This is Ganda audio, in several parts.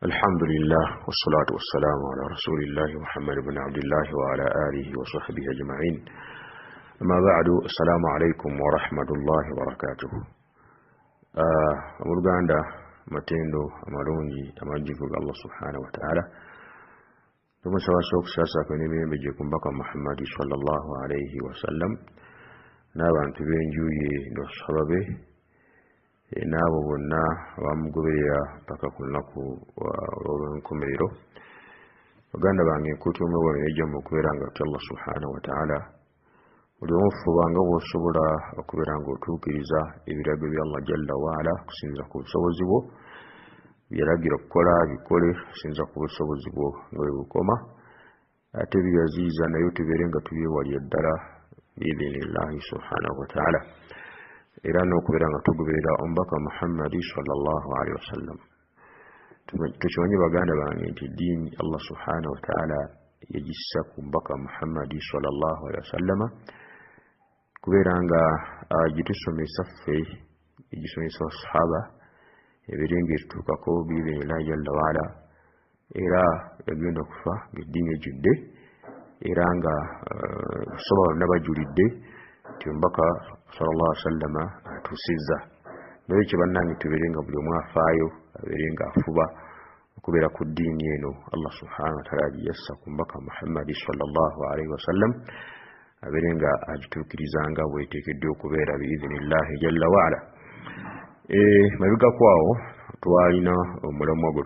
الحمد لله والصلاة والسلام على رسول الله محمد بن عبد الله وعلى آله وصحبه أجمعين. أما بعد، السلام عليكم ورحمة الله وبركاته. أمرغاندا matendo amalungi amajivuga Allah subhanahu wa ta'ala tumusaba sokusasa kwenye mbeje kumbaka Muhammad sallallahu alayhi wasallam n'abantu benjuye ndo sababe nabo bonna bamugoberera paka kunaku olw'enkomerero. Baganda bange kutume bwenejo mukubera nga Allah subhanahu wa ta'ala buli omufubanga bw'osobola okubera nga otuukiriza ebiragiro bya Allah jalla waala kusinziira ku busobozi bwo, byalagira okukola bikole kusinziira ku busobozi bwo nga bwe bukoma, ate byaziiza naye tubeere nga tubyewalya ddala biidhinillahi subhanahu wa ta'ala, era n'okubeera nga tugoberera omubaka Muhammadi sallallahu alaihi wasallam. Tukimanyi baganda bange nti ddiini Allah subhanahu wa ta'ala yagissa ku mubaka Muhammadi sallallahu alaihi wasallama kubeera nga agitusomesa ffe, egisomesa sahaba ebirenga etutuukako biidhinillahi jalla waala, era yagenda okufa ng'eddiini ejjudde, era nga soba bonna bajulidde nti omubaka sallallahu alaihi wasallama atuusizza. Naye kye bannange tubeere nga buli omu afaayo abeere nga afuba okubeera ku ddiini eno Allah subhanahu wa ta'ala yassa ku mubaka Muhammadi sallallahu alaihi wasallam, abeere nga agituukiriza nga bweteekeddwa okubeera biidhinillahi jalla waala. Mabegako awo twalina omulamu ogwo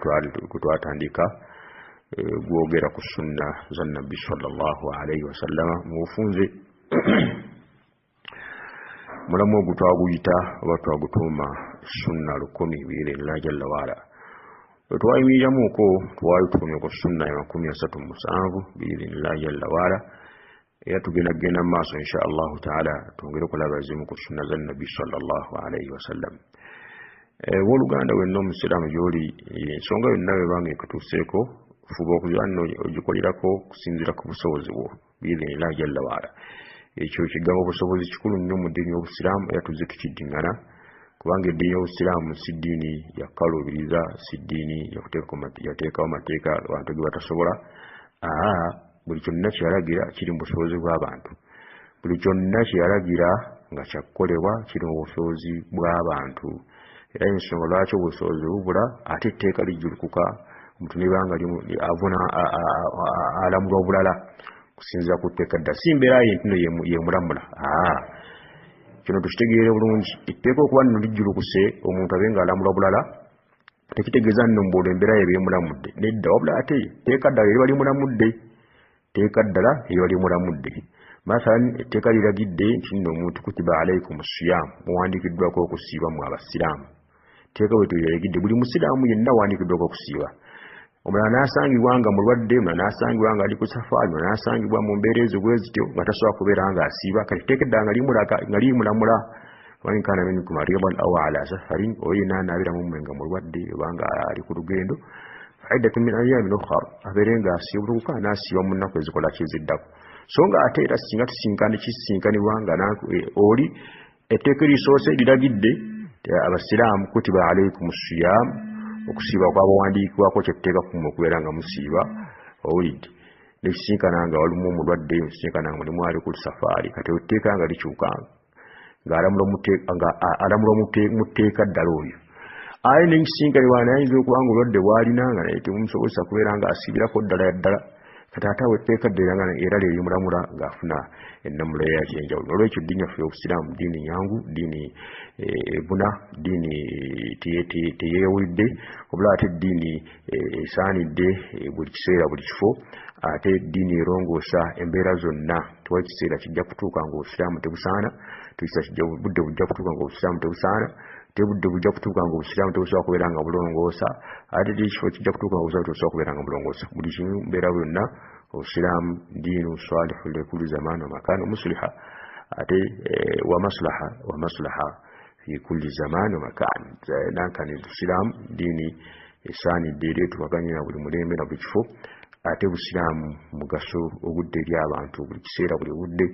twatandika gwogera ku sunna za nabbi sallallahu alaihi wasallama mu bufunze. Mulamu ogwo twaguyita oba twagutuuma sunna 10 biidhinillahi jalla waala. Twayimiriramuko twali tukomye ku sunna ya 37 biidhinillahi jalla waala, era tugenda maaso insha Allahu ta'ala twongere okulaba zimu ku sunna za nabbi sallallahu alaihi wasallam. Woluganda wenna omusiraamu gy'oli, ensonga yonna webanga ekutuuseeko fuba ogikolerako kusinziira ku busobozi bwo biidhinillahi jalla waala. Ekyo kigambo obusobozi kikulu nnyo mu ddiini y'obusiraamu, era tuzze tukiddingana kubanga eddiini y'obusiraamu si ddiini yakalubiriza, si ddiini yateekawo mateeka abantu ge batasobola. Buli kyonna kyeyalagira kiri mu busobozi bw'abantu, buli kyonna kyeyalagira nga kyakukolebwa kiri mu busobozi bw'abantu. Era ensonga lwaki obusobozi bubula ate etteeka lijulukuka omuntu nebanga alamulwa bulala kusinziira ku tteeka dda, si mbeera yentino yemulamula. Kino tukitegeere bulungi. Etteeka okuba nno lijulukuse omuntu abe nga alamulwa bulala tekitegeeza nno mbuola embeera ye beemulamudde, nedda, wabula ate etteeka ddala eriba limulamudde, etteeka ddala eriba limulamudde. Masalan, etteeka liragidde nti nno omuntu kutiba alaikum siyam, muwandiikiddwako okusiiba mu abasiraamu. Etteeka bwe tuliragidde buli musiraamu yenna awandiikiddwako okusiiba. Omulala n'asangibwa nga mulwadde, omulala n'asangibwa nga ali ku safaari, omulala n'asangibwa mu mbeera ezo bwe zityo nga tasobola kubeera nga asiiba, kati etteeka eddala nga limulamula wain kana minkum maridan aw ala safarin, oyo yenna anaabiramu mmwe nga mulwadde oba nga ali ku lugendo, faiddatun min ayyamin ukhar, abeere nga asiibulukuka n'asiiba mu nnaku ezikola kiziddako. So nga ate era singa kisinkanibwa nga oli etteeka erisoose liragidde abasiraamu kutiba alaikum siyam, okusiiba kwabawandiikibwako kyetteeka kumwe okubeera nga musiiba, owulidde. Nekisinkana nga walimu omulwadde, nekisinkana nga mulimu ali ku safaari, kati etteeka nga likyuka nga alamulwa mu tteeka ddala oyo. Aye nekisinkanibwa nayinza okuba nga obulwadde bwalina nga naye temumusobozesa kubeera nga asiibirako ddala yaddala, kati ate awo etteeka ddala era lyerimulamula ng'afuna ennamula eyakyenjawulo. Olwekyo ddiini yaffe y'obusiraamu ddiini nyangu, ddiini ebuna, ddiini teyeewulidde, wabula ate ddiini esaanidde buli kiseera buli kifo, ate ddiini erongoosa embeera zonna. Tewali kiseera kijja kutuuka ng'obusiraamu tebusaana, budde bujja kutuuka ng'obusiraamu tebusaana, tebudde bujja kutuuka ng'obusiraamu tebusobola kubeera nga bulongoosa, ate ekifo kijja kutuuka ng'obusiraamu tebusobola kubeera nga bulongoosa. Buli kimu mbeera byonna obusiraamu diinu salihu likuli zaman wa makan musliha, ate wa maslaha fi kulli zaman wa makan. Nankani obusiraamu diini esaanidde era etubaganye na buli mulembe na buli kifo, ate obusiraamu mugaso obudde eri abantu buli kiseera buli budde.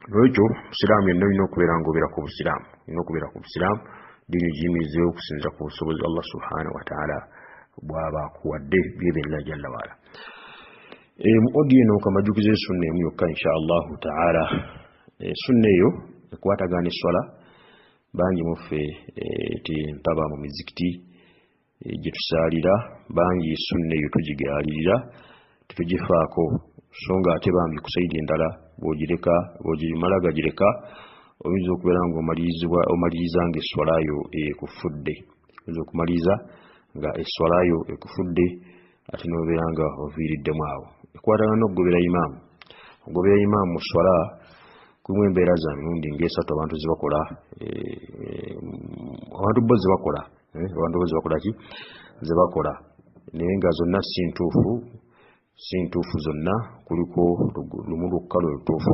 Lwekyo obusiraamu yenna olina okubeera ng'obeera ku busiraamu, olina okubeera ku busiraamu dini jimize okusinza ku busobozi Allah subhanahu wa ta'ala bwaba kuwadde bi'idhnillah jalla wa ala. Mu audio eno kamajukize sunna emu yokka inshallah ta'ala. Sunna eyo ekwatagana eswala bangi muffe ntaba mu mizikiti gye tusalira bangi sunna eyo tugigalirira tetugifaako so nga ate bambi ku sayidi endala bw'ogimala gagireka oyinza okubeera nga omaliriza nga eswala yo ekufudde, oyinza okumaliriza nga eswala yo ekufudde ate n'obeera nga oviiriddemu awo. Ekwatagana n'okugobera imaamu. Okugobera imaamu mu swala kulimu embeera za mirundi ng'esatu abantu zebakola, abantu bo zebakola, abantu bo zebakola ki zebakola naye nga zonna si ntuufu zonna, kuliko lumu lwokka lwe lutuufu.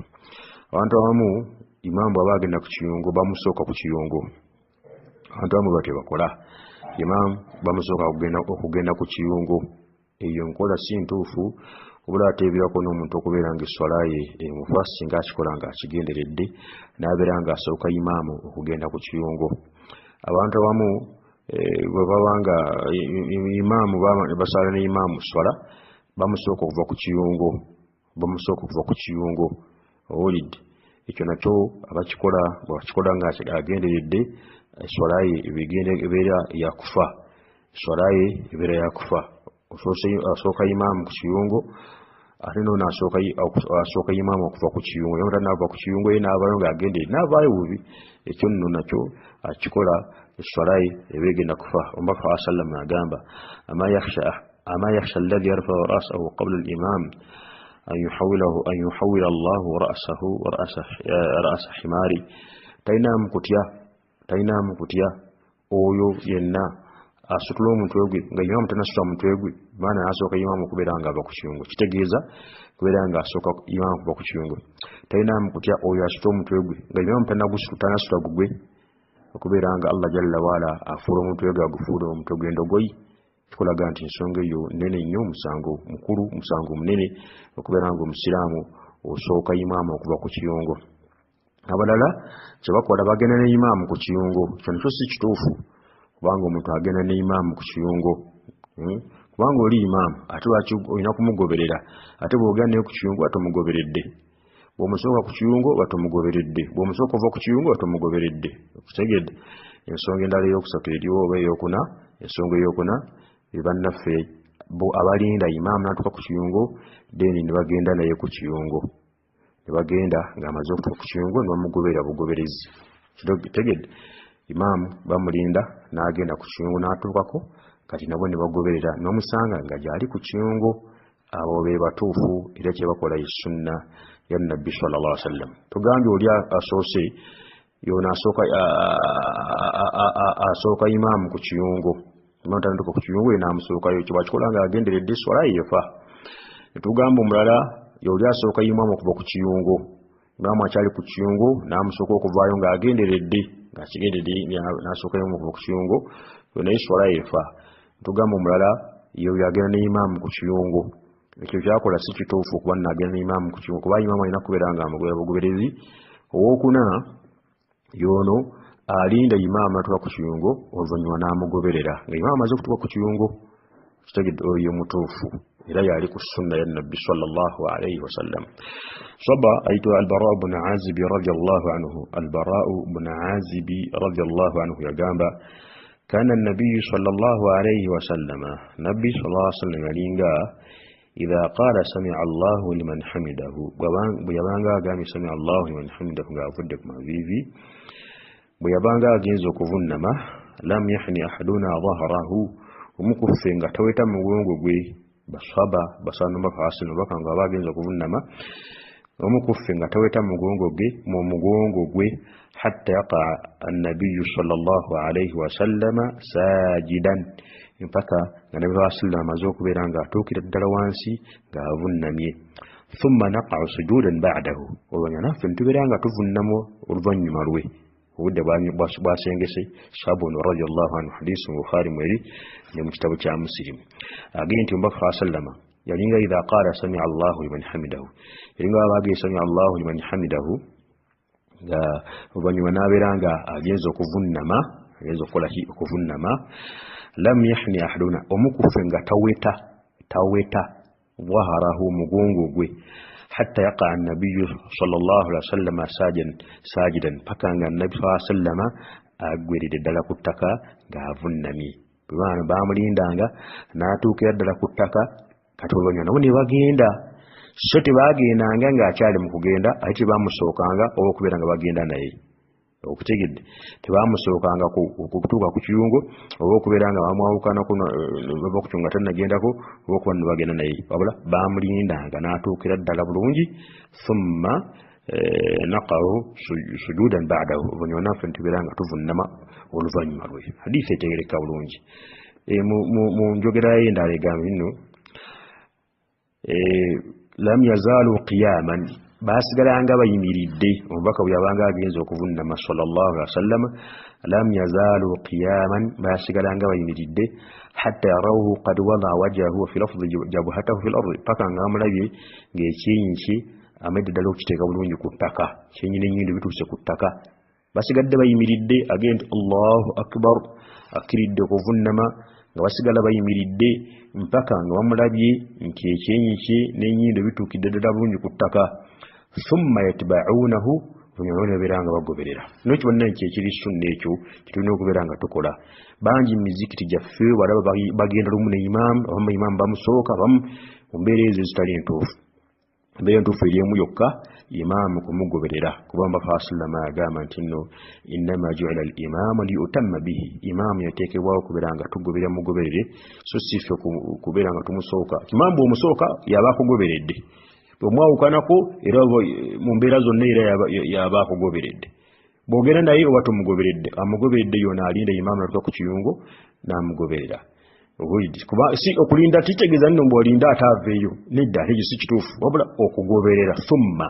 Abantu abamu imaamu bw'aba agenda ku kiyungo bamusooka ku kiyungo, abantu abamu batyo bakola, imaamu bamusooka okugenda ku kiyungo. Eyo nkola si ntuufu, obula ateeberako n'omuntu okubeera nga eswala ye emufa singa akikola nga akigenderedde n'abeera nga asooka imaamu okugenda ku kiyungo. Abantu abamu bwe baba nga imaamu basala ne imaamu swala bamusooka okuva ku kiyungo, owulidde ekyo nakyo abakikola bwakikola nga agenderedde eswala ye ebeera yakufa, eswala ye ebeera yakufa. Asooka imaamu ku kiyungo ate nono asooka imaamu okuva ku kiyungo, yamata n'ava ku kiyungo ye n'avaayo ng'agenderedde n'avaayo bubi, ekyo nno nakyo akikola eswala ye eba egenda kufa. Omubaka sallallahu alayhi wa sallam agamba ama yakhsha alladhi yarfa'u ra'sahu qabla al-imam an yuhawwila Allahu ra'sahu wa ra'sa himari. Talinamu kutya oyo yenna asitula omutwe gwe nga imaamu tanasitula mutwe gwe, maana asooka imaamu okubeera nga ava ku kiyungo, kitegeeza kubeera nga asooka imaamu kuva ku kiyungo. Talinamu kutya oyo asitula omutwe gwe nga imaamu tanasitula gugwe, okubeera nga Allah jalla waala afuula omutwe gwe agufuula omutwe gw'endogoyi. Kikolaga nti ensonga eyo nnene nnyo, musango mukulu, musango munene okubeera nga omusiraamu osooka imaamu okuva ku kiyungo. Abalala kyebakola bagenda ne imaamu ku kiyungo, kyo nakyo si kituufu kubanga omuntu agenda ne imaamu ku kiyungo, kubanga oli imaamu ate lwaki olina kumugoberera, ate bw'ogenda naye ku kiyungo atomugoberedde, bw'omusooka ku kiyungo batomugoberedde, bw'omusooka ova ku kiyungo batomugoberedde. Okutegedde ensonga endala ey'okusatu eriwo oba ey'okuna, ensonga ey'okuna bannaffe abalinda imaamu n'atuuka ku kiyungo then ne bagenda naye ku kiyungo, ne bagenda ng'amaze okutuuka ku kiyungo ne bamugoberera bugoberezi. Kitegedde imaamu bamulinda n'agenda ku kiyungo n'atuukako, kati nabo ne bagoberera n'omusanga nga gyali ku kiyungo. Abo be batuufu era kye bakola sunna ya Nabbi sallallahu alaihi wasallam. Tugambye oli asoose yona asooka imaamu ku kiyungo, imaamu tanatuuka ku kiyungo n'amusookayo, kyo bakikola nga agenderedde swala yefa. Netugamba omulala yoli asooka imaamu okuva ku kiyungo, imaamu akyali ku kiyungo n'amusooka okuvaayo ng'agenderedde, ng'akigenderedde n'asooka imaamu okuva ku kiyungo, naye swala yefa. Netugamba omulala yagenda ne imaamu ku kiyungo, ekyo kyakola si kituufu kuba nagenda ne imaamu ku kiyungo, kuba imaamu alina kubeera nga amugoberera bugoberezi. Owookuna yono alinda imaamu atuuka ku kiyungo oluvannyuma n'amugoberera nga imaamu amaze kutuuka ku kiyungo. Kitegedde oyo mutuufu era yali ku sunna ya Nabbi sallallahu alayhi wasallam. Sahaba ayitibwa Al-Bara' ibn Azib radiyallahu anhu. Al-Bara' ibn Azib radiyallahu anhu yagamba kana an-nabiy sallallahu alayhi wasallam, Nabbi sallallahu alayhi wasallam yalinga idha qala sami'a Allahu liman hamidahu, bwe yabanga agambye sami'a Allahu liman hamidahu ng'avudde ku maviivi, bwe yabanga agenza okuvunnama, lam yahni ahaduna dhahrahu, omukuffe nga taweta mugongo gwe. Basahaba basanuma fasino bakanga bagenza okuvunnama, omukuffe nga taweta mugongo gwe hatta yaqa an-nabiy sallallahu alayhi wasallam sajidan, mpaka nga Nabi sallallahu amaze okubeera nga atuukira ddala wansi ng'avunnamye. Thumma naqa'u sujudan ba'dahu, olwanyuma naffe ntubeera nga tuvunnamo oluvannyuma lwe, obudde bwasengese. Sahabu radiyallahu anhu, hadisi mu Bukhari mweri ne mu kitabu kya Muslim, agambye nti Omubaka sallama yalinga idha qala sami'a Allahu liman hamidahu, yalinga abagambye sami'a Allahu liman hamidahu nga oluvannyuma n'abeera nga agenza okuvunnama agenza okukola ki okuvunnama lam yahni ahaduna omukufe nga taweta dhaharahu mugongo gwe hatta yaqa an-nabiy sallallahu alaihi wasallam sajidan pakanga nabi sallallahu alaihi wasallam agweride ddala ku ttaka ng'avunnami bwana bamulindanga n'atuukira ddala ku ttaka kati oluvanyuma nabo ne bagenda so tebagendanga ng'akyali mu kugenda ate tebamusookanga olw'okubeera nga bagenda naye okutegedde tebamusookanga okutuuka ku kiyungo oba okubeera nga bamwawukanako bava ku kiyungo tannagendako oba okuba ne bagenda naye wabula bamulindanga n'atuukira ddala bulungi thumma naqahu sujudan ba'dahu oluvannyuma naffe nitubeera nga tuvunnama oluvannyuma lwe hadiisi etegereka bulungi mu njogera y'endala egamba nno lam yazaalu qiyaman basigalanga bayimiridde omubaka bwe yabanga agenza okuvunnama sallallahu alaihi wasallam lam yazaalu qiyaman basigalanga bayimiridde hatta yarawhu qad wada wajhahu fi lafzi jabhatahu fi al-ard paka nga amulabye ng'ekyenyi kye amedde ddala okukiteeka bulungi ku ttaka kyenyi n'ennyindo bituuse ku ttaka basigadde bayimiridde agenda Allahu akbar akiridde okuvunnama nga basigala bayimiridde mpaka nga bamulabye nti ekyenyi kye n'ennyindo bituukidde ddala bulungi ku ttaka thumma yatba'unahu onyone beera nga bagoberera no kibonna ekiri sunna ekyo kitulina okubeera nga tukola bangi mizikiti gyaffe walaba bagenda lumu ne imam bamusooka bamu mu mbeera ezo ezitali entuufu mbeera entuufu eriemu yokka imaamu kumugoberera kubanga faasallama agamba nti nno innama ju'ila al-imaamu liyutamma bihi imaamu yateekebwaho okubeera nga tugoberera mugoberere so siffe kubeera nga tumusooka kimambu omusooka yaba akugoberedde omwawukanako era mu mbeera zonna era yaba akugoberedde bw'ogenda naye oba tomugoberedde amugoberedde yona alinda imaamu natuka ku kiyungo n'amugoberera kuba si okulinda kitegeeza nno mbw'olinda ataaveeyo nedda ekyo si kituufu wabula okugoberera thumma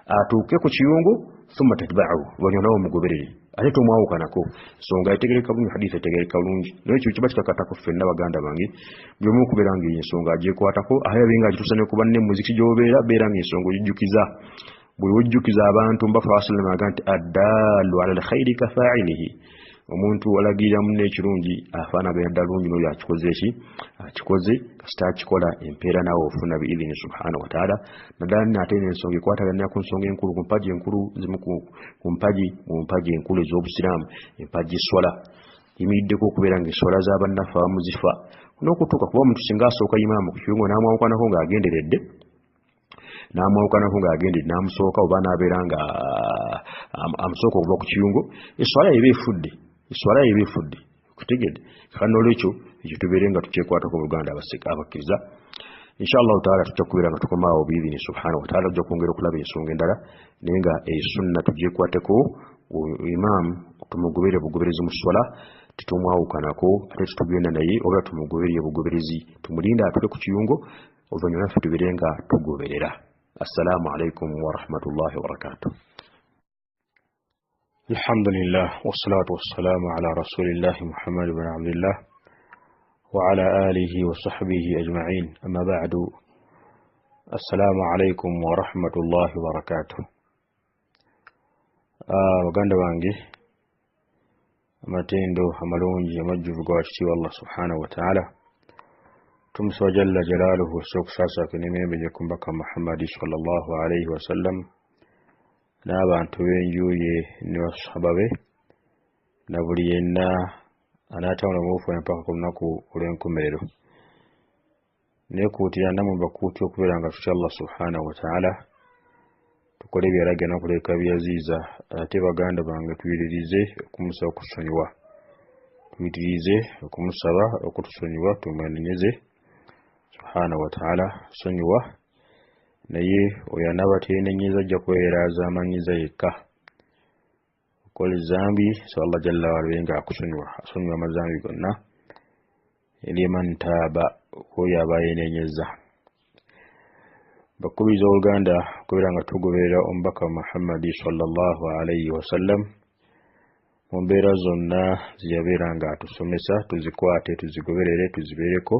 atuuke ku kiyungu thumma tatba'u oluvannyuma nawe omugoberere ate tomwawukanako ensonga etegereka bulungi hadiisi etegereka bulungi naye ekyo kiba kikakatako ffenna baganda bange buli omu okubeera nga ensonga agyekwatako ayabe nga agituusa ne kuba ne muzikiti gy'obeera beera ng'ensonga ogijjukiza buli wojjukiza abantu mbaka wasalama aga nti addaalu ala alkhairi ka faa'ilihi omuntu alagirira munne ekirungi afaanaganya ddala lungi n'oyo akikoze akikoze kasita akikola empeera naawe ofuna biidhini subhanahu wa taala naddala ate n'ensonga ekwataganira ku nsonga enkulu ku mpaji enkulu zimu ku mpaji enkulu ez'obusiraamu empaji swala yimiriddeko okubeera ng'eswala z'abannaffe abamu zifa n'okutuuka kuba omuntu singa asooka imaamu ku kiyungo n'amwawukanako ng'agenderedde n'amusooka oba n'abeera nga amusooka okuva ku kiyungo eswala yeba efudde kutegedde kale n'olwekyo ekyo tubeere nga tukyekwatako Buganda abakkiriza inshallah taala tujja kubeera nga tukomaawo biidhini subhanahu wa taala tujja kwongera okulaba ensonga endala naye nga esunna tugyekwateko imaamu tumugoberere bugoberezi mu swala tetumwawukanako ate tetugenda naye oba tumugoberere bugoberezi tumulinde atuuke ku kiyungo oluvannyuma naffe tubeere nga tugoberera. Assalamu alaikum wa rahmatullahi wa barakatuh. Alhamdulillah wassalatu wassalamu ala rasulillah Muhammad ibn Abdullah wa ala alihi wa sahbihi ajma'in amma ba'du. Assalamu alaikum wa rahmatullahi wa barakatuh. Baganda bange amatendo amalungi amajjuvu ga kitiibwa Allah subhanahu wa ta'ala tumusaba jalla jalaaluhu sokusasa kenemirembe gyekumbaka Muhammadi sallallahu alaihi wasallam n'abantu b'enjuye ne basahaba be na buli yenna anaatawula mubufuunya mpaka ku lunaku olw'enkomerero neekuutira namwe bakuuti okubeera nga tutya Allah subhanahu wa ta'ala tukole byalagana n'okuleka byaziiza ate baganda bange tuyiririze okumusaba okutusonyiwa tuyitirize okumusaba okutusonyiwa tumwenenyeze subhanahu wa ta'ala sonyiwa naye oyo anaaba teenenyeza ajja kweraaza amanyiza yekka okola zambi so Allah jalla wa'ala nga akusonyiwa asonyiwa amazambi gonna liman taaba oyo aba yeenenyeza bakubiriza Oluganda okubeera nga tugoberera omubaka Muhammadi sallallahu alaihi wasallam mu mbeera zonna ziyabeera nga atusomesa tuzikwate tuzigoberere tuzibeereko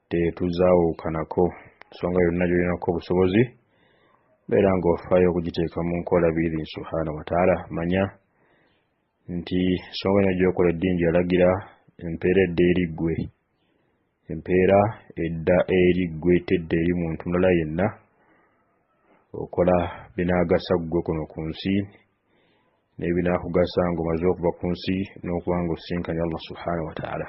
tetuzaawukanako nsonga yonna gy'olinako obusobozi beera ng'ofaayo okugiteeka mu nkola biidhini subhanahu wa ta'ala manya nti ensonga gyokola eddiini gyalagira empeera edda eriggwe, empeera edda eriggwe tedda eri muntu mulala yenna okola binaagasa ggwe kuno ku nsi n'ebinaakugasa ng'omaze okuva ku nsi n'okuba ng'osinkanye Allah subhanahu wa ta'ala.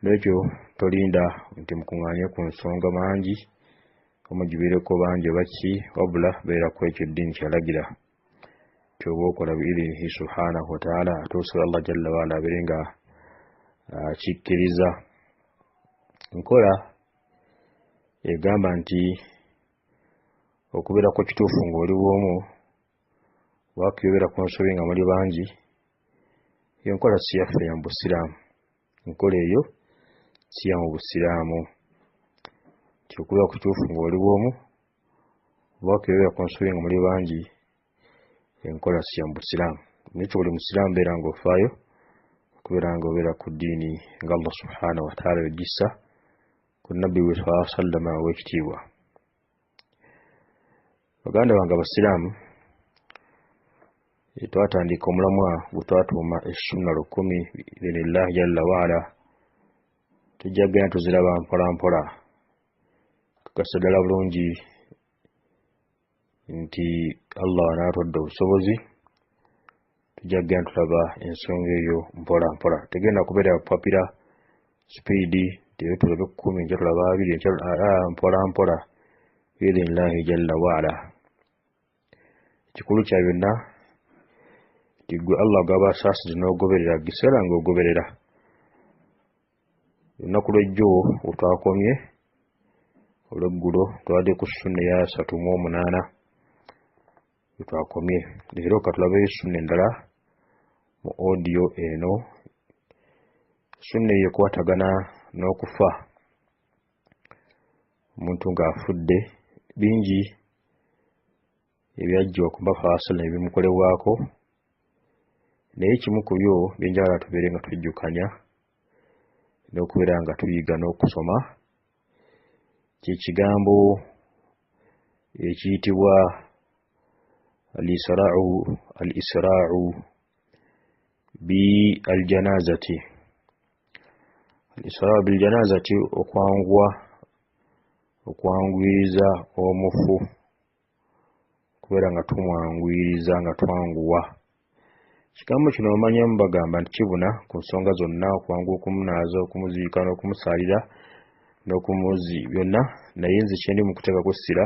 N'ekyo tolinda nti mukuŋŋaanye ku nsonga mangi omugibeereko bangi baki, wabula beera ku ekyo eddiini kyalagira kyoba okola biidhinihi subhanahu wa ta'ala, ate osaba Allah jalla wa ala abeere nga akikkiriza. Nkola egamba nti okubeera ku kituufu ng'oli bw'omu wakiyobeera ku nsobi nga muli bangi, iyo nkola si yaffe ya mu busiraamu. Enkola eyo si ya mu busiraamu, nti okubeera ku kituufu ng'oli bw'omu wakiyobeera ku nsobi nga muli bangi, enkola si ya mu busiraamu. Nekyo buli musiraamu beera ng'ofaayo okubeera ng'obeera ku ddiini nga Allah subhanahu wa ta'ala yogissa ku nabbi we sallallahu alaihi wasallam ow'ekitiibwa. Baganda bange abasiraamu, twatandika omulamwa gwe twatuuma essunna lukumi biidhnillahi jalla waala, tujja kugenda tuziraba mpola mpola. Tukakasa ddala bulungi nti Allah anaatwadde obusobozi, tujja kugenda tulaba ensonga eyo mpola mpola. Tegenda kubeera papira sipiidi teyo tulabe 10 nja tulaba 2 nja mpola mpola biidhnillahi jalla waala. Ekikulu kya byonna nti gwe Allah gaba asaasize n'ogoberera giseera ng'ogoberera. Olunaku lw'ejjo wetwakomye olw'eggulo twadde ku ssunna eya 38 wetwakomye. Leero katulabeyo ssunna endala mu audio eno. Ssunna eyo ekwatagana n'okufa, omuntu ng'afudde. Bingi ebyajjibwa ku Mubaka sallam ebimukolebwako, naye kimu ku byo byenjagala tubeere nga tujjukanya n'okubeera nga tuyiga n'okusoma kye kigambo ekiyitibwa al-isra'u bi al-janazati. Al-isra'u bil janazati, okwanguyiriza omufu, kubeera nga tumwanguyiriza nga twanguwa. Ekigambo kino omanyamu bagamba nti kibuna ku nsonga zonna, okwanguwa okumunaaza, okumuziika n'okumusaalira n'okumuzi byonna, naye nze kye ndi mu kuteekako essira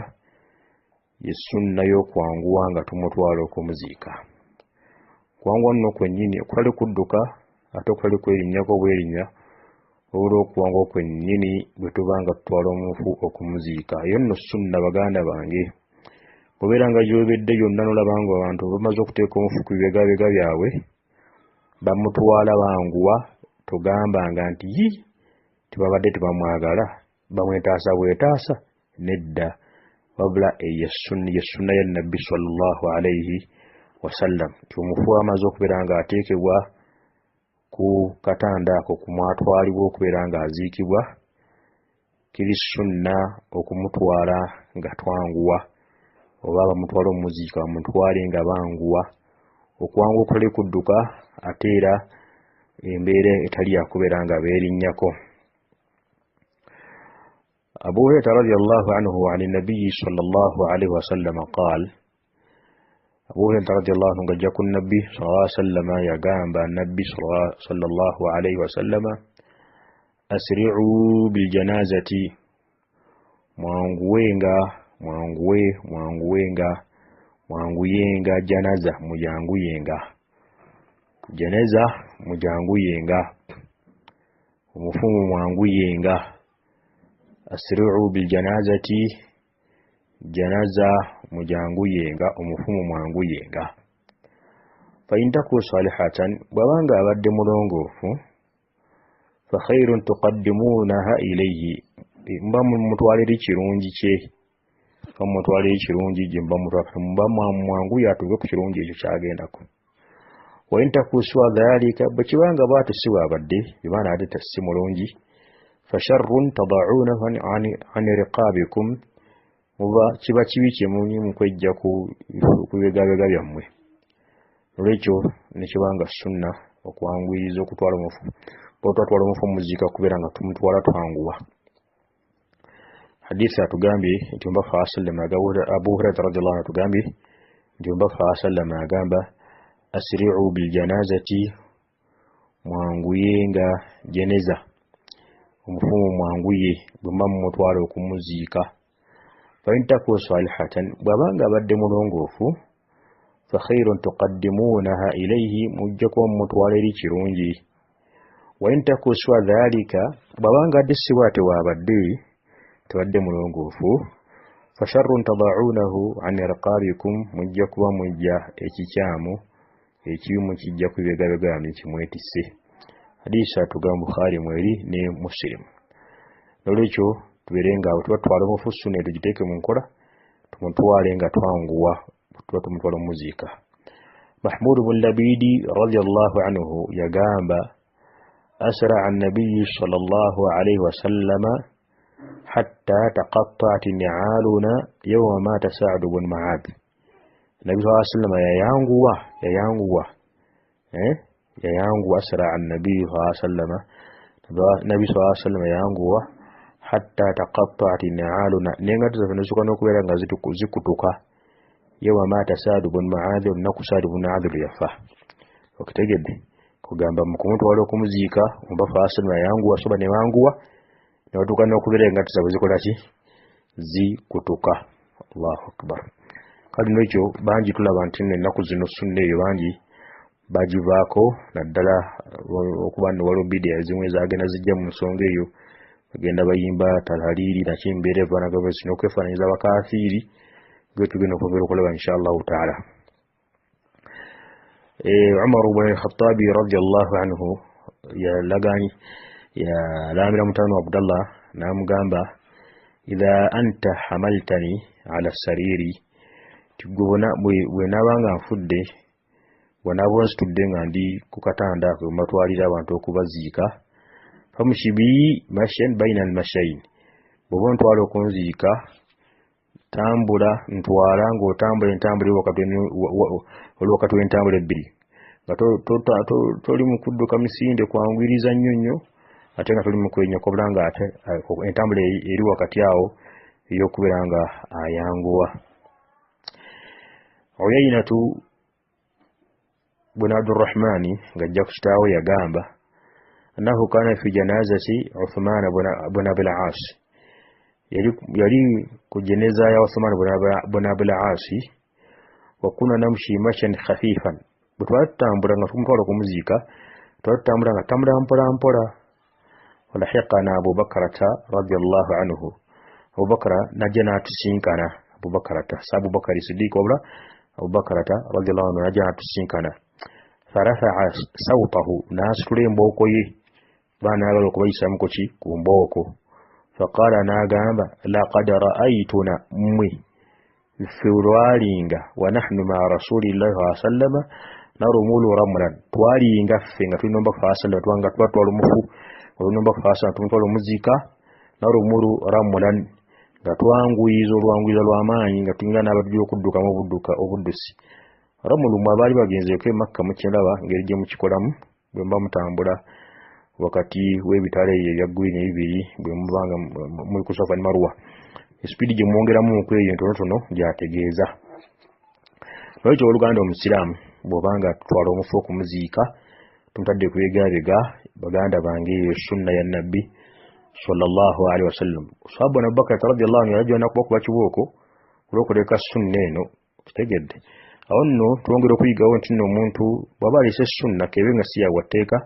ye ssunna y'okwanguwa nga tumutwala okumuziika. Okwanguwa nno kwennyini okutali kudduka ate okutali kwerinnyako bwerinnya, wabula okwanguwa kwennyini bwe tuba nga tutwala omufu okumuziika. Eyo nno ssunna baganda bange. Bw'obeera nga gy'obedde yonna n'olaba nga abantu bamaze okuteeka omufu ku bibegabega byabwe bamutwala banguwa, togambanga nti tibabadde tebamwagala, bamwetaasa bwetaasa. Nedda, wabula ye ssunna ya Nabbi sallallahu alaihi wasallam, nti omufu amaze okubeera nga ateekebwa ku katanda ako kumwatwalibwa okubeera nga aziikibwa, kiri ssunna okumutwala nga twanguwa, oba bamutwala omuziika bamutwale nga banguwa. Okwanguwa okutali kudduka ate era embeera etali yakubeera nga beerinnyako. Abu Hurairah radiyallahu anhu an an-nabiyyi sallallahu alaihi wasallam qaal, Abu Hurairah radiyallahu anhu ng'ajja ku nabbi sallallahu alaihi wasallam yagamba nabbi sallallahu alaihi wasallam, asri'u bil janazati, mwanguyenga janaza, mujanguyenga omufumu, mwanguyenga. Asri'u bil janazati, janaza mujanguyenga, omufumu mwanguyenga. Fa in taku salihatan, bwabanga abadde mulongoofu, fa khairun tuqaddimunaha ilayhi, mba mutwalira kirungi kye, mutwalira ekirungi gye mba mwanguye atuuke ku kirungi ekyo kyagendako. Wa in taku siwa dhalika, bwe kibanga bw'atyo si bwabadde, bibaana ate si mulungi, fa sharrun tada'unahu an riqabikum, muba kiba kibi kye muli mu kwejja ku bibegabega byammwe. olwekyo nekibanga sunna okwanguyiriza okutwala omufu bwotwatwala omufu muziika kubeera nga tumutwala twanguwa. Hadithi atugambye nti Omubaka sallallahu alaihi wasallam Abu Hurairah radhiyallahu anhu atugambye nti Omubaka sallallahu alaihi wasallam agamba asri'u bil janazati, mwanguyenga jeneza, omufumu mwanguye bwe mutwala okumuziika. Fa in taku salihatan, bwabanga abadde mulongoofu, fa khairun tuqaddimunaha ilayhi, mujjako mutwala eri kirungi. Wa in taku swa dhalika, bwabanga adde siwaate waabadde tebadde mulongoofu, fa sharrun tada'unahu an riqabikum, mujja kuba mujja ekikyamu ekimu kijja kubibegabega kimwetisse. Hadiisi atugamba Bukhari mweri ne Muslim. Nolwekyo tubeerenga tuba twala omufu sunna tugiteeke mu nkola, tumutwale nga twanguwa tuba tumutwala muziika. Mahmud ibn Labidi radiyallahu anhu yagamba asra an-nabiy sallallahu alayhi wa sallama hatta taqatta'at ni'aluna yawma mata Sa'd ibn Mu'adh. Nabi sallallahu alayhi wa sallam yayanguwa asra an-nabiy sallallahu alayhi wa sallam, Nabi sallallahu alayhi wa sallam yayanguwa hatta taqatta'at ni'aluna, nenga tuzafunusuka n'okubeera nga zikutuka yawma mata Sa'd ibn Mu'adh, olunaku Sa'd ibn Mu'adh lwe yafa. Okitegedde kugamba mu kumutwala okumuziika Omubaka sallallahu alayhi wa sallam yayanguwa soba ne banguwa ne batuuka n'okubeera nga tuzabu zikola ki zikutuka. Allahu akbar. Kale n'ekyo bangi tulaba nti ennaku zino sunna eyo bangi bagivaako, naddala okuba nno waliwo bidiyo ezimu ezagenda zijja mu nsonga eyo, bagenda bayimba talaliiri nakimbeera evaana gavesi n'okwefaananyiza abakafiiri gwe tugenda okubeera okulaba inshallahu taala. Umar ibn al-Khattab radiyallahu anhu yalamira mutano Abdallah n'amugamba idha anta hamaltani ala sariri, bwe nabanga nfudde, bw'anaaba nsitudde nga ndi ku katanda kwe matwalira abantu okubaziika, famushibi mashyan baina al-mashyayn, bw'oba ntwala okunziika tambula ntwala ng'otambula entambula wakati w'entambula ebbiri, nga toli mu kudduka misinde kwanguyiriza nnyo ate nga toli mu kwenyoka, obula nga ate entambula eri wakati awo ey'okubeera nga ayanguwa. Uyaynatu bun Abdurrahmani ng'ajja ku kitaawe yagamba annahu kana fi janazati Uthman bun Abil Aas, yali ku jeneza ya Uthman bun Abil Aas, wa kunna namshi mashyan khafifan, bwe twali tutambula nga tumutwala okumuziika twali tutambula nga tambula mpola mpola. Walahiqana Abubakarata radiyallahu anhu, Abubakara najja n'atusinkana, Abubakarata sa Abubakari Siddiq wabula Abubakarata radiyallahu anhu najja n'atusinkana. Farafa'a sawtahu, n'asitula embooko ye, baana ayagala okubayisaamu ku ki ku mbooko. Faqala, n'agamba laqad ra'aytuna, mmwe ffe olwalinga wa nahnu ma rasulillahi sallallahu alaihi wasallam narumulu ramlan, twalinga ffe nga tulina Omubaka sallallahu alaihi wasallam twanga twatwala omufu, olina Omubaka sallallahu alaihi wasallam tumutwala omuziika, narumulu ramlan, nga twanguyiza olwanguyiza lw'amaanyi, nga tulina n'abaddu okuddukamu obuddusi. Ramulu mwe abaali bagenzeeko e Makka mukiraba ngeri gye mukikolamu bwe mba mutambula wakati w'ebitale ebya green ebibiri bwe mubanga muli ku Safa ne Marwa, espeed gye mwongeramu okweyo entonotono gyategeeza. Lwekyo oluganda omusiraamu bw'obanga tutwala omufu okumuziika tumutadde kubegaabega, baganda bange eyo sunna ya nabbi sallallahu alaihi wasallam. Sahaba Abubakar radiyallahu anhu yajja nakuba kibooko olw'okuleka sunna eno, kitegedde. Awo nno twongera okuyigawo nti nno omuntu bw'aba alese sunna kebe nga si yawatteeka,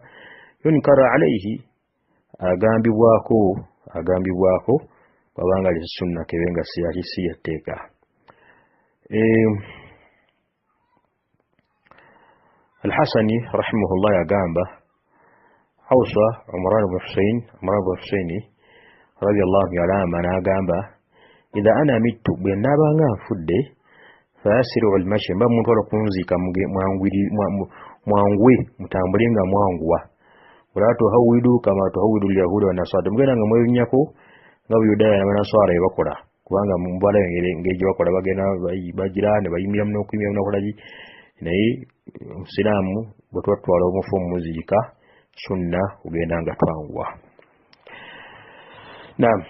yunkara alaihi, agambibwako bw'abanga alese sunna kebe nga si yatteeka. Al-Hasani rahimahullah yagamba Hawsa Umran ibn Husayn radiyallahu anhu yalama n'agamba idha ana mittu, bwe nnaabanga nfudde, fayasiru al-mashi, mba mutwala kunziika mwanguwe mutambule nga mwanguwa. Wala tuhawidu kama tuhawidu al-yahuda wa nasara, mugenda nga mwenyako nga Buyudaaya n'Abanasara bye bakola, kubanga mu mbala ngeri gye bakola bagenda bagira ne bayimira n'okuyimira n'okolaki, naye omusiraamu bwe twatwala omufu omuziika sunna kugenda nga twanguwa. Naam,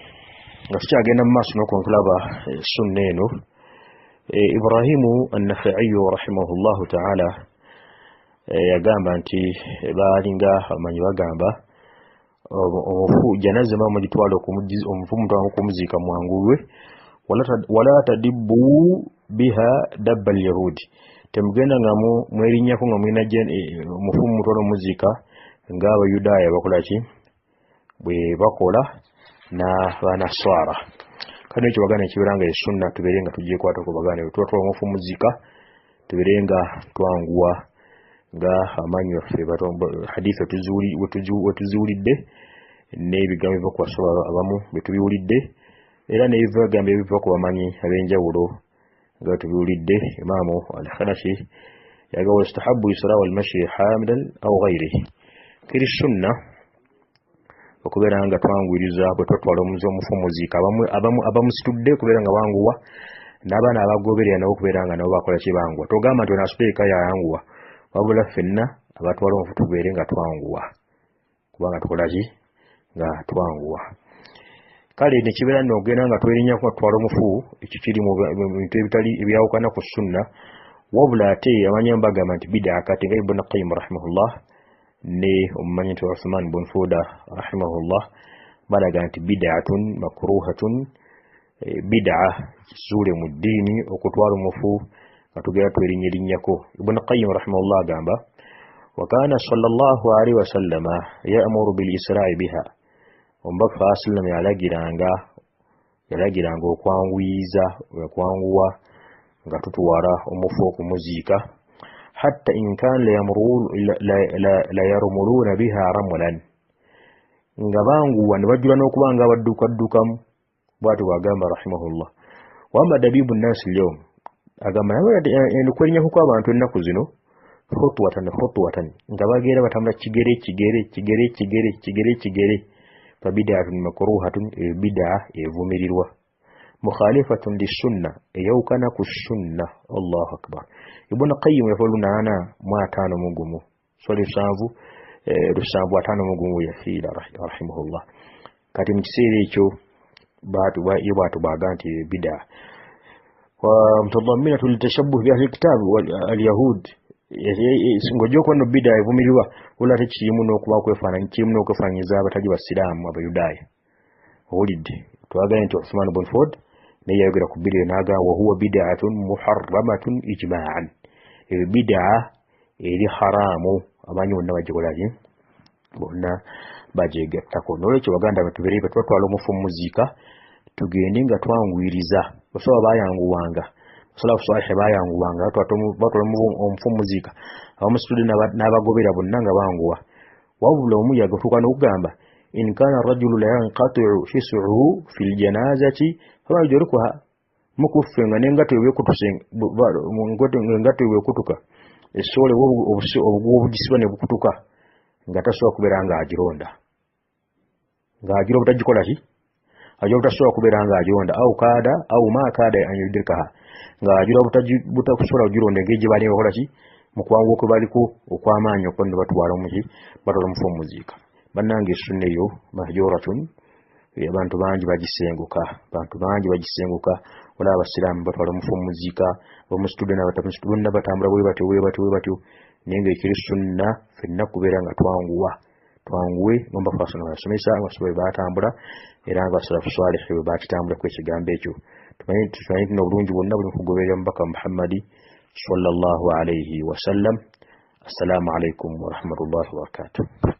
nga tukyagenda mu maaso n'okulaba sunna eno, Ibrahimu an-Nakhaiyu rahimahullahu ta'ala yagamba nti baalinga amanyi bagamba omufu janaza mama gitwala omufu mutwala okumuziika mwanguwe wala tadibbu biha dabba al-yahudi, temugenda nga mwerinyako nga mwina omufu mutwala omuziika ng'Abayudaaya bakola ki bwe bakola n'Abanaswara. Kano ekyo bagana ekibeera nga esunna tubeere nga tugyekwatako bagana bwe twatwala omufu muziika tubeere nga twanguwa nga amaanyi waffe hadithi wetuziwulidde n'ebigambo ebiva ku basahaba abamu betubiwulidde era n'ebigambo ebiva ku bamanyi ab'enjawulo nga tubiwulidde. Imaamu al-Hanafi yaga wastahabbu isra wal mashi hamidan aw ghayrihi, kiri sunna okubeera nga twangwiriza bwe twatwala omufu muziika abamusitudde okubeera nga banguwa n'abaana abagoberera nabo okubeera nga nabo bakola kibanguwa. Togamba nti onaspeeka yayanguwa, wabula ffenna abatwala omufu tubeere nga twanguwa kubanga tukola ki nga twanguwa. Kale nekibeera n'ogenda nga twerinnya ku twala omufu, ekyo kiri mu bintu ebitali ebyawukana ku sunna, wabula ate amanyamu bagamba nti bid'a kati nga Ibn Qayyim rahimahullah ne omumanyi nti Uthman ibn Fuda rahimahullah balaga nti bid'atun makruhatun, bid'a kisuule mu ddiini okutwala omufu nga tugenda twerinnyalinnyako. Ibn Qayyim rahimahullah agamba wa kana sallallahu alaihi wasallama ya'muru bil isra'i biha, omubaka sallam yalagiranga okwanguwa nga tutwala omufu okumuziika, hatta in kan la yarmuluna biha ramlan, nga banguwa ne bajjula n'okuba nga baddukaddukamu. Bw'atyo bw'agamba rahimahullah. Wama dabibu nnasi al-yawm, agamba kwerinnya kw'abantu ennaku zino khutwatan nga bagenda batambula kigere fa bid'atun makruhatun, bid'a evumirirwa, mukhalifatun lisunna, eyawukana ku sunna. Allahu akbar. Ibn Qayyim yafa 851 swali 751 yafiira rahimahullah. Kati mu kiseera ekyo batu baga nti bid'a wa mutadamminatu litashabbuh bi ahli alkitab wal alyahud, ng'ojja okuba no bid'a evumirirwa wala tekirimu n'okuba kwefaananya, kirimu n'okwefaananyiza abatali basiraamu Abayudaaya. Owulidde twagala nti Uthman ibn Ford naye yayogera ku bid'a n'agamba wa huwa bid'atun muharramatun ijma'an, bid'a eri haramu, amanyi bonna bagikola bonna bajegattako. N'olwekyo baganda batubeere batwala omufu muziika tugende nga twangwiriza. Basaba bayanguwanga, salafu salih bayanguwanga batwala omufu muziika, abamusitudde n'abagobera bonna nga banguwa. Wabula omuyaga otuuka n'okugamba in kana rajulu la yanqati'u his'uhu fil janazati fama yudrikuha, mukuffe nga n'engato bwekutuka essole obugisiba ne bukutuka nga tasobola kubeera nga agironda, ng'agira obutagikola ki agira obutasobola kubeera nga agironda, au maakaada anyudirikaha, ng'agira butakusobola kugironda engeri gye bali bakola ki mu kwanguwa kwe baliko okw'amaanyi okuba ne batwala omufu omuziika. Bannange esunna eyo mahjuratun, abantu bangi bagisenguka, wala abasiraamu batwala omufu omuziika, bamusitudde n'abatamusitudde bonna batambula bwe batyo, naye ng'ekiri sunna ffenna kubeera nga twanguwe ng'omba fasona basomesa abasobola batambula era nga basalafu salih bwe bakitambulako ekigambo ekyo. Tumanyi nti n'obulungi bwonna buli mu kugoberera mubaka Muhammadi sallallahu alayhi wa sallam. Assalamu alaikum wa rahmatullahi wa barakatuh.